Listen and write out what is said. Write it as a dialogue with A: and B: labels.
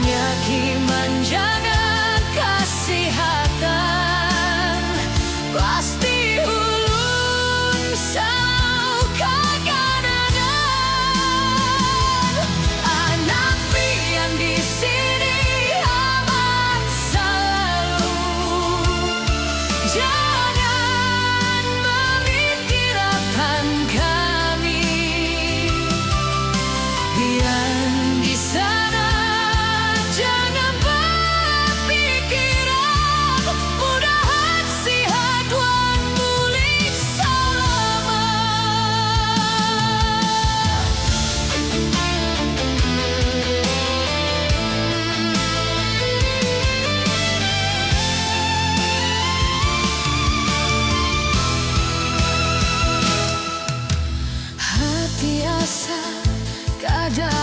A: Penyakiman jangan kasihatan, pasti ulun sau kekadangan. Anak pian di sini aman selalu, jangan memikirkan kami. Pian di sana jangan berpikiran, mudahan sihat wan pulih selamat. Hati asa kadang